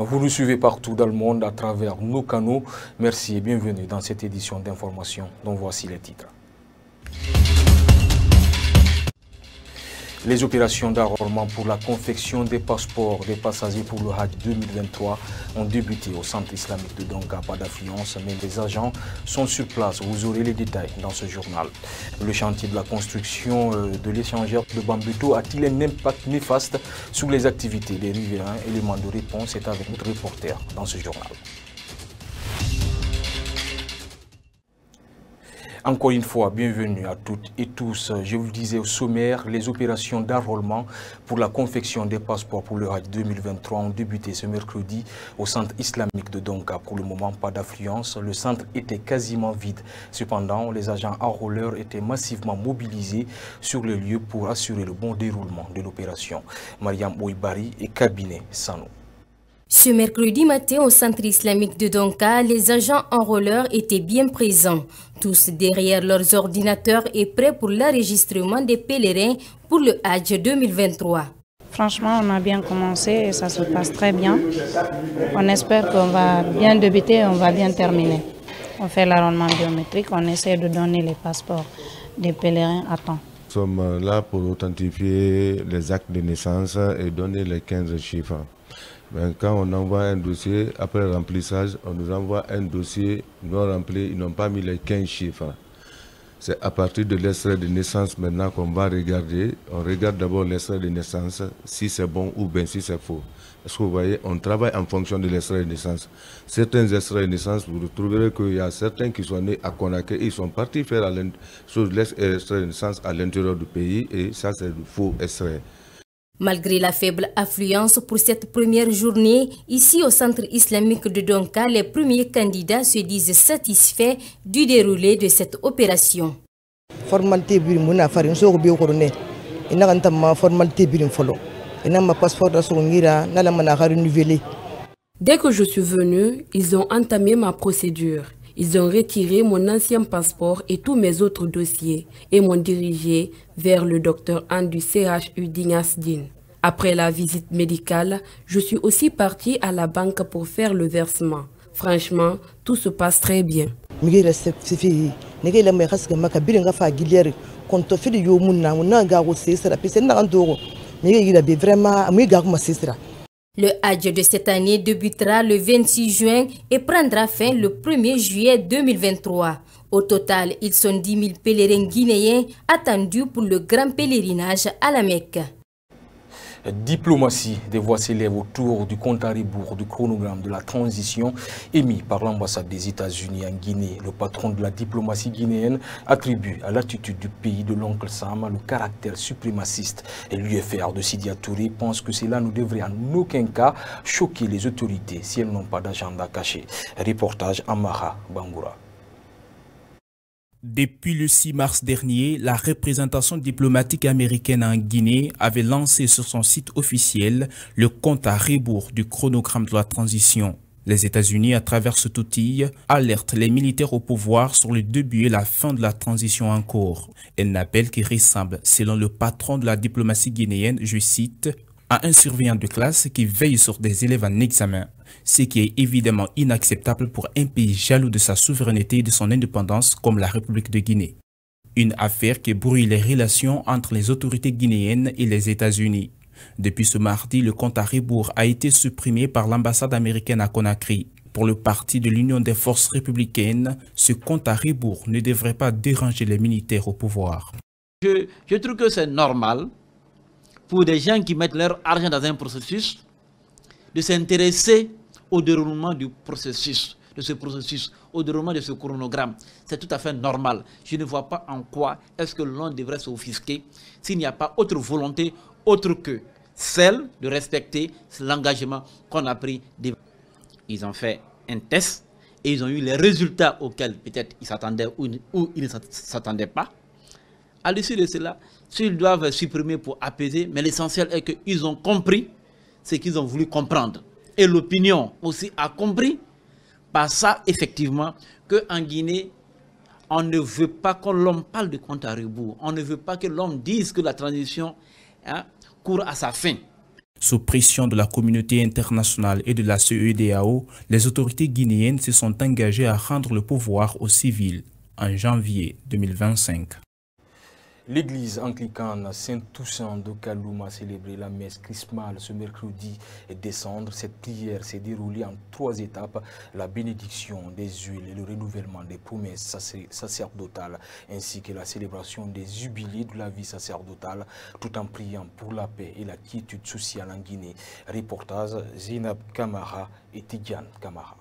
Vous nous suivez partout dans le monde à travers nos canaux. Merci et bienvenue dans cette édition d'information dont voici les titres. Les opérations d'enrôlement pour la confection des passeports des passagers pour le Hajj 2023 ont débuté au centre islamique de Donka, pas d'affluence, mais les agents sont sur place. Vous aurez les détails dans ce journal. Le chantier de la construction de l'échangeur de Bambuto a-t-il un impact néfaste sur les activités des riverains? Élément de réponse est avec notre reporter dans ce journal. Encore une fois, bienvenue à toutes et tous. Je vous le disais au sommaire, les opérations d'enrôlement pour la confection des passeports pour le Hajj 2023 ont débuté ce mercredi au centre islamique de Donka. Pour le moment, pas d'affluence. Le centre était quasiment vide. Cependant, les agents enrôleurs étaient massivement mobilisés sur le lieu pour assurer le bon déroulement de l'opération. Mariam Ouibari et cabinet Sano. Ce mercredi matin, au centre islamique de Donka, les agents enrôleurs étaient bien présents, tous derrière leurs ordinateurs et prêts pour l'enregistrement des pèlerins pour le Hajj 2023. Franchement, on a bien commencé et ça se passe très bien. On espère qu'on va bien débuter et on va bien terminer. On fait l'enrôlement biométrique, on essaie de donner les passeports des pèlerins à temps. Nous sommes là pour authentifier les actes de naissance et donner les 15 chiffres. Mais quand on envoie un dossier, après le remplissage, on nous envoie un dossier non rempli, ils n'ont pas mis les 15 chiffres. C'est à partir de l'extrait de naissance maintenant qu'on va regarder. On regarde d'abord l'extrait de naissance, si c'est bon ou bien si c'est faux. Parce que vous voyez, on travaille en fonction de l'extrait de naissance. Certains extraits de naissance, vous trouverez qu'il y a certains qui sont nés à Conakry, ils sont partis faire l'extrait de naissance à l'intérieur du pays et ça c'est du faux extrait. Malgré la faible affluence pour cette première journée, ici au centre islamique de Donka, les premiers candidats se disent satisfaits du déroulé de cette opération. Dès que je suis venu, ils ont entamé ma procédure. Ils ont retiré mon ancien passeport et tous mes autres dossiers et m'ont dirigé vers le docteur Anne du CHU d'Ignasdine. Après la visite médicale, je suis aussi parti à la banque pour faire le versement. Franchement, tout se passe très bien. Le Hajj de cette année débutera le 26 juin et prendra fin le 1er juillet 2023. Au total, ils sont 10 000 pèlerins guinéens attendus pour le grand pèlerinage à la Mecque. Diplomatie, des voix s'élèvent autour du compte à rebours du chronogramme de la transition émis par l'ambassade des États-Unis en Guinée. Le patron de la diplomatie guinéenne attribue à l'attitude du pays de l'oncle Sam le caractère suprémaciste. Et l'UFR de Sidia Touré pense que cela ne devrait en aucun cas choquer les autorités si elles n'ont pas d'agenda caché. Reportage Amara Bangoura. Depuis le 6 mars dernier, la représentation diplomatique américaine en Guinée avait lancé sur son site officiel le compte à rebours du chronogramme de la transition. Les États-Unis, à travers cet outil, alertent les militaires au pouvoir sur le début et la fin de la transition en cours. Un appel qui ressemble, selon le patron de la diplomatie guinéenne, je cite, à un surveillant de classe qui veille sur des élèves en examen, ce qui est évidemment inacceptable pour un pays jaloux de sa souveraineté et de son indépendance comme la République de Guinée. Une affaire qui brouille les relations entre les autorités guinéennes et les États-Unis. Depuis ce mardi, le compte à rebours a été supprimé par l'ambassade américaine à Conakry. Pour le parti de l'Union des forces républicaines, ce compte à rebours ne devrait pas déranger les militaires au pouvoir. Je trouve que c'est normal pour des gens qui mettent leur argent dans un processus de s'intéresser au déroulement du processus, au déroulement de ce chronogramme. C'est tout à fait normal. Je ne vois pas en quoi est-ce que l'on devrait s'offusquer s'il n'y a pas autre volonté autre que celle de respecter l'engagement qu'on a pris. Ils ont fait un test et ils ont eu les résultats auxquels peut-être ils s'attendaient ou ils ne s'attendaient pas. À l'issue de cela, s'ils doivent supprimer pour apaiser, mais l'essentiel est qu'ils ont compris ce qu'ils ont voulu comprendre. Et l'opinion aussi a compris par ça, effectivement, qu'en Guinée, on ne veut pas que l'homme parle de compte à rebours. On ne veut pas que l'homme dise que la transition court à sa fin. Sous pression de la communauté internationale et de la CEDEAO, les autorités guinéennes se sont engagées à rendre le pouvoir aux civils en janvier 2025. L'église anglicane Saint-Toussaint de Kaloum a célébré la messe chrismale ce mercredi décembre. Cette prière s'est déroulée en 3 étapes, la bénédiction des huiles et le renouvellement des promesses sacerdotales, ainsi que la célébration des jubilés de la vie sacerdotale, tout en priant pour la paix et la quiétude sociale en Guinée. Reportage Zinab Kamara et Tidiane Kamara.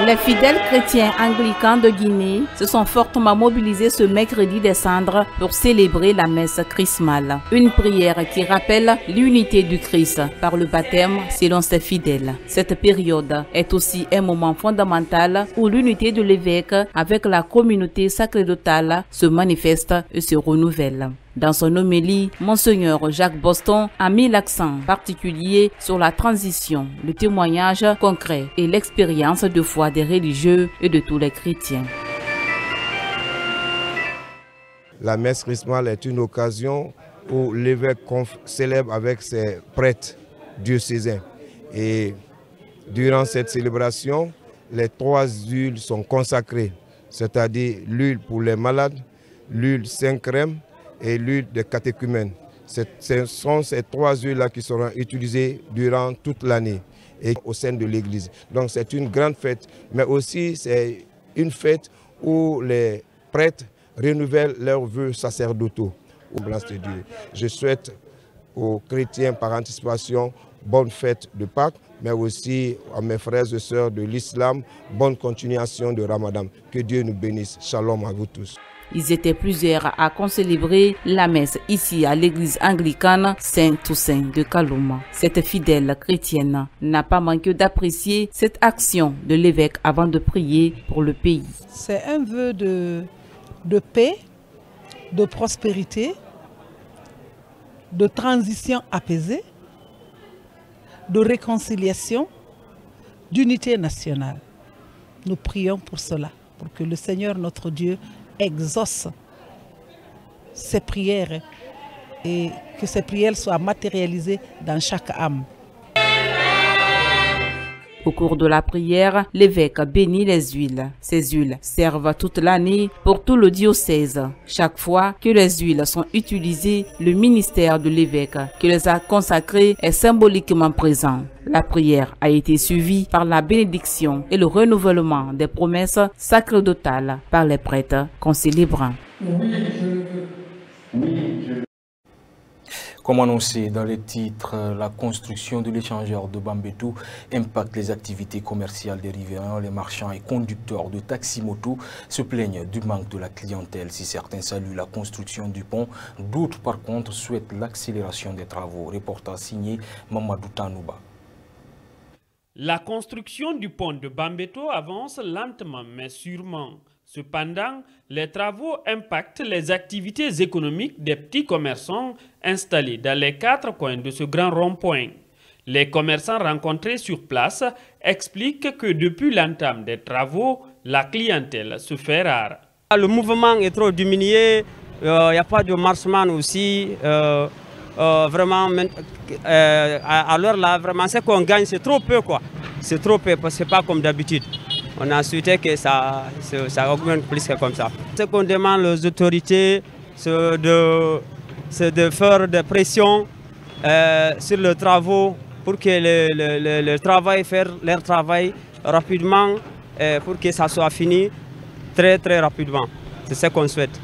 Les fidèles chrétiens anglicans de Guinée se sont fortement mobilisés ce mercredi des Cendres pour célébrer la messe chrismale. Une prière qui rappelle l'unité du Christ par le baptême selon ses fidèles. Cette période est aussi un moment fondamental où l'unité de l'évêque avec la communauté sacerdotale se manifeste et se renouvelle. Dans son homélie, Monseigneur Jacques Boston a mis l'accent particulier sur la transition, le témoignage concret et l'expérience de foi des religieux et de tous les chrétiens. La messe chrismale est une occasion où l'évêque célèbre avec ses prêtres diocésains. Et durant cette célébration, les 3 huiles sont consacrées, c'est-à-dire l'huile pour les malades, l'huile Saint-Crème et l'huile de catéchumène. Ce sont ces 3 huiles-là qui seront utilisées durant toute l'année et au sein de l'Église. Donc c'est une grande fête, mais aussi c'est une fête où les prêtres renouvellent leurs vœux sacerdotaux. Je souhaite aux chrétiens par anticipation bonne fête de Pâques, mais aussi à mes frères et sœurs de l'islam, bonne continuation de Ramadan. Que Dieu nous bénisse. Shalom à vous tous. Ils étaient plusieurs à concélébrer la messe ici à l'église anglicane Saint-Toussaint de Kaloum. Cette fidèle chrétienne n'a pas manqué d'apprécier cette action de l'évêque avant de prier pour le pays. C'est un vœu de paix, de prospérité, de transition apaisée, de réconciliation, d'unité nationale. Nous prions pour cela, pour que le Seigneur notre Dieu exauce ces prières et que ces prières soient matérialisées dans chaque âme. Au cours de la prière, l'évêque bénit les huiles. Ces huiles servent toute l'année pour tout le diocèse. Chaque fois que les huiles sont utilisées, le ministère de l'évêque qui les a consacrées est symboliquement présent. La prière a été suivie par la bénédiction et le renouvellement des promesses sacerdotales par les prêtres concélébrants. Comme annoncé dans les titres, la construction de l'échangeur de Bambeto impacte les activités commerciales des riverains. Les marchands et conducteurs de taxi-moto se plaignent du manque de la clientèle. Si certains saluent la construction du pont, d'autres par contre souhaitent l'accélération des travaux. Reportage signé Mamadou Tanouba. La construction du pont de Bambeto avance lentement mais sûrement. Cependant, les travaux impactent les activités économiques des petits commerçants installés dans les 4 coins de ce grand rond-point. Les commerçants rencontrés sur place expliquent que depuis l'entame des travaux, la clientèle se fait rare. Le mouvement est trop diminué, il n'y a pas de marchement aussi. Vraiment, alors là, vraiment, ce qu'on gagne, c'est trop peu, quoi. C'est trop peu, parce que c'est pas comme d'habitude. On a souhaité que ça augmente plus que comme ça. Ce qu'on demande aux autorités, c'est de faire des pressions sur les travaux pour que le travail, faire leur travail rapidement, pour que ça soit fini très très rapidement. C'est ce qu'on souhaite.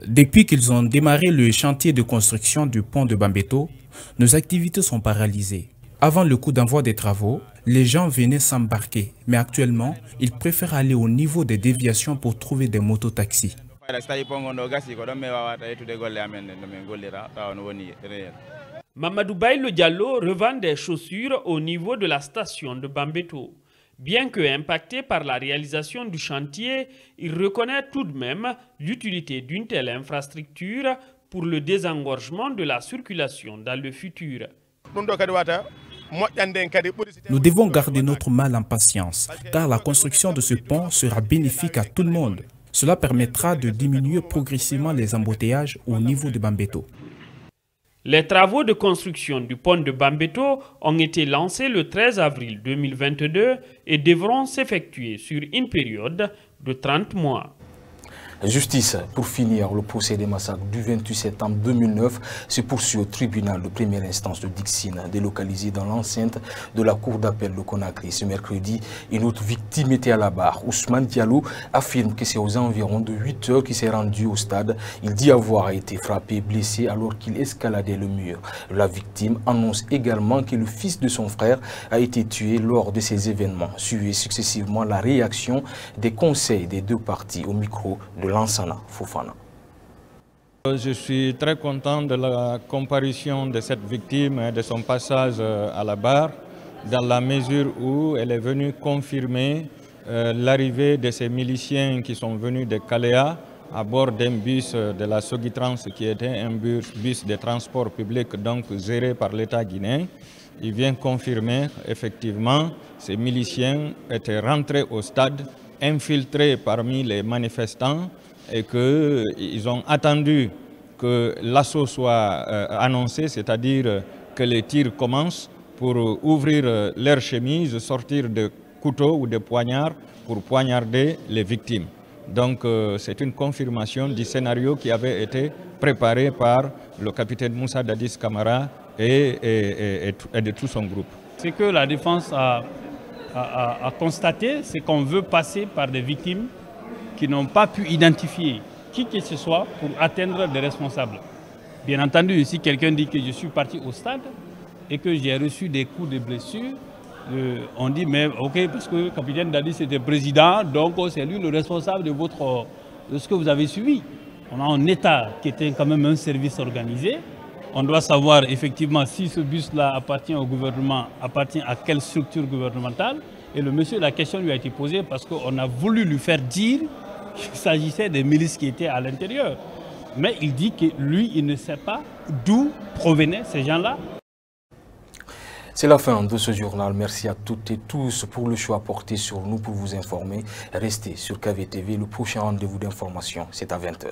Depuis qu'ils ont démarré le chantier de construction du pont de Bambeto, nos activités sont paralysées. Avant le coup d'envoi des travaux, les gens venaient s'embarquer, mais actuellement, ils préfèrent aller au niveau des déviations pour trouver des mototaxis. Mamadou Baïlo Diallo revend des chaussures au niveau de la station de Bambeto. Bien que impacté par la réalisation du chantier, il reconnaît tout de même l'utilité d'une telle infrastructure pour le désengorgement de la circulation dans le futur. Nous devons garder notre mal en patience, car la construction de ce pont sera bénéfique à tout le monde. Cela permettra de diminuer progressivement les embouteillages au niveau de Bambeto. Les travaux de construction du pont de Bambeto ont été lancés le 13 avril 2022 et devront s'effectuer sur une période de 30 mois. Justice, pour finir, le procès des massacres du 28 septembre 2009 se poursuit au tribunal de première instance de Dixine, délocalisé dans l'enceinte de la cour d'appel de Conakry. Ce mercredi, une autre victime était à la barre. Ousmane Diallo affirme que c'est aux environs de 8 heures qu'il s'est rendu au stade. Il dit avoir été frappé et blessé alors qu'il escaladait le mur. La victime annonce également que le fils de son frère a été tué lors de ces événements. Suivez successivement la réaction des conseils des deux parties au micro de Lansana Fofana. Je suis très content de la comparution de cette victime et de son passage à la barre, dans la mesure où elle est venue confirmer l'arrivée de ces miliciens qui sont venus de Kaléa à bord d'un bus de la Sogitrans qui était un bus de transport public donc géré par l'État guinéen. Il vient confirmer effectivement ces miliciens étaient rentrés au stade, infiltrés parmi les manifestants et qu'ils ont attendu que l'assaut soit annoncé, c'est-à-dire que les tirs commencent pour ouvrir leurs chemises, sortir de couteaux ou de poignards pour poignarder les victimes. Donc c'est une confirmation du scénario qui avait été préparé par le capitaine Moussa Dadis Camara et de tout son groupe. Ce que la défense a constaté, c'est qu'on veut passer par des victimes qui n'ont pas pu identifier qui que ce soit pour atteindre des responsables. Bien entendu, si quelqu'un dit que je suis parti au stade et que j'ai reçu des coups de blessure, on dit mais ok, parce que le capitaine Dadis était président, donc c'est lui le responsable de ce que vous avez suivi. On a un État qui était quand même un service organisé. On doit savoir effectivement si ce bus-là appartient au gouvernement, appartient à quelle structure gouvernementale. Et le monsieur, la question lui a été posée parce qu'on a voulu lui faire dire qu'il s'agissait des milices qui étaient à l'intérieur. Mais il dit que lui, il ne sait pas d'où provenaient ces gens-là. C'est la fin de ce journal. Merci à toutes et tous pour le choix porté sur nous pour vous informer. Restez sur KVTV. Le prochain rendez-vous d'information, c'est à 20 h.